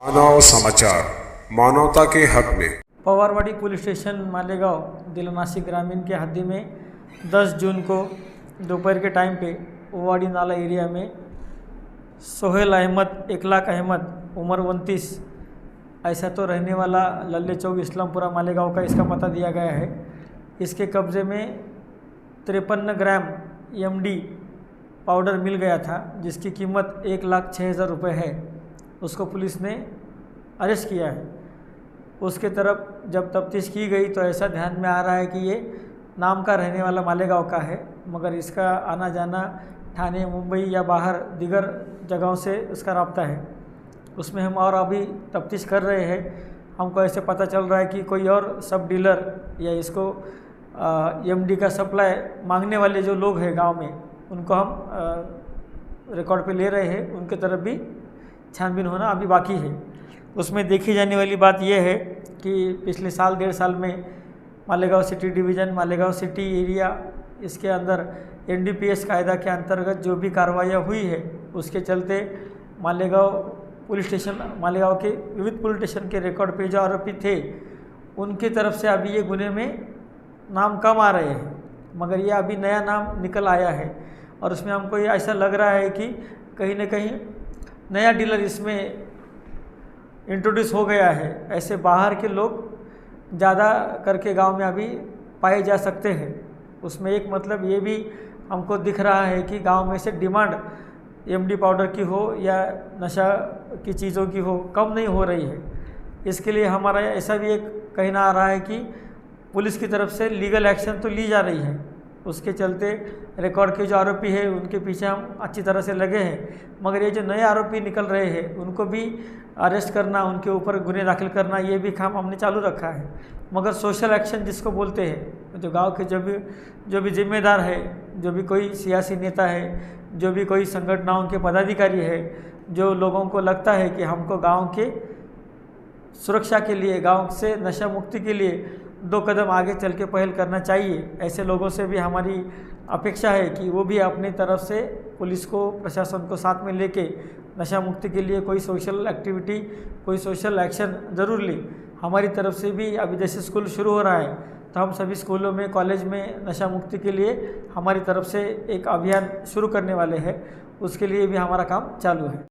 मानव समाचार, मानवता के हक में। पवारवाड़ी पुलिस स्टेशन मालेगांव जिला नासिक ग्रामीण के हद्दी में 10 जून को दोपहर के टाइम पे ओवाड़ी नाला एरिया में सोहेल अहमद इकलाक अहमद उम्र 29 ऐसा तो रहने वाला लल्ले चौक इस्लामपुरा मालेगांव का इसका पता दिया गया है। इसके कब्ज़े में 53 ग्राम एमडी पाउडर मिल गया था जिसकी कीमत 1,06,000 रुपये है। उसको पुलिस ने अरेस्ट किया है। उसके तरफ जब तफ्तीश की गई तो ऐसा ध्यान में आ रहा है कि ये नाम का रहने वाला मालेगांव का है, मगर इसका आना जाना ठाणे, मुंबई या बाहर दीगर जगहों से इसका राब्ता है। उसमें हम और अभी तफ्तीश कर रहे हैं। हमको ऐसे पता चल रहा है कि कोई और सब डीलर या इसको एमडी का सप्लाई मांगने वाले जो लोग हैं गांव में, उनको हम रिकॉर्ड पे ले रहे हैं। उनके तरफ भी छानबीन होना अभी बाकी है। उसमें देखी जाने वाली बात यह है कि पिछले साल 1.5 साल में Malegaon city division, Malegaon city area, इसके अंदर एनडीपीएस कायदा के अंतर्गत जो भी कार्रवाइयाँ हुई है उसके चलते मालेगांव पुलिस स्टेशन, मालेगांव के विविध पुलिस स्टेशन के रिकॉर्ड पे जो आरोपी थे उनकी तरफ से अभी ये गुने में नाम कम आ रहे हैं, मगर ये अभी नया नाम निकल आया है। और उसमें हमको ये ऐसा लग रहा है कि कहीं ना कहीं नया डीलर इसमें इंट्रोड्यूस हो गया है। ऐसे बाहर के लोग ज़्यादा करके गांव में अभी पाए जा सकते हैं। उसमें एक मतलब ये भी हमको दिख रहा है कि गांव में से डिमांड एमडी पाउडर की हो या नशा की चीज़ों की हो, कम नहीं हो रही है। इसके लिए हमारा ऐसा भी एक कहना आ रहा है कि पुलिस की तरफ से लीगल एक्शन तो ली जा रही है। उसके चलते रिकॉर्ड के जो आरोपी है उनके पीछे हम अच्छी तरह से लगे हैं, मगर ये जो नए आरोपी निकल रहे हैं उनको भी अरेस्ट करना, उनके ऊपर गुने दाखिल करना, ये भी काम हमने चालू रखा है। मगर सोशल एक्शन जिसको बोलते हैं, जो गांव के जो भी जिम्मेदार है, जो भी कोई सियासी नेता है, जो भी कोई संगठनों के पदाधिकारी है, जो लोगों को लगता है कि हमको गाँव के सुरक्षा के लिए, गाँव से नशा मुक्ति के लिए 2 कदम आगे चल के पहल करना चाहिए, ऐसे लोगों से भी हमारी अपेक्षा है कि वो भी अपनी तरफ से पुलिस को, प्रशासन को साथ में लेके नशा मुक्ति के लिए कोई सोशल एक्टिविटी, कोई सोशल एक्शन ज़रूर ले। हमारी तरफ से भी अभी जैसे स्कूल शुरू हो रहा है तो हम सभी स्कूलों में, कॉलेज में नशा मुक्ति के लिए हमारी तरफ से एक अभियान शुरू करने वाले हैं। उसके लिए भी हमारा काम चालू है।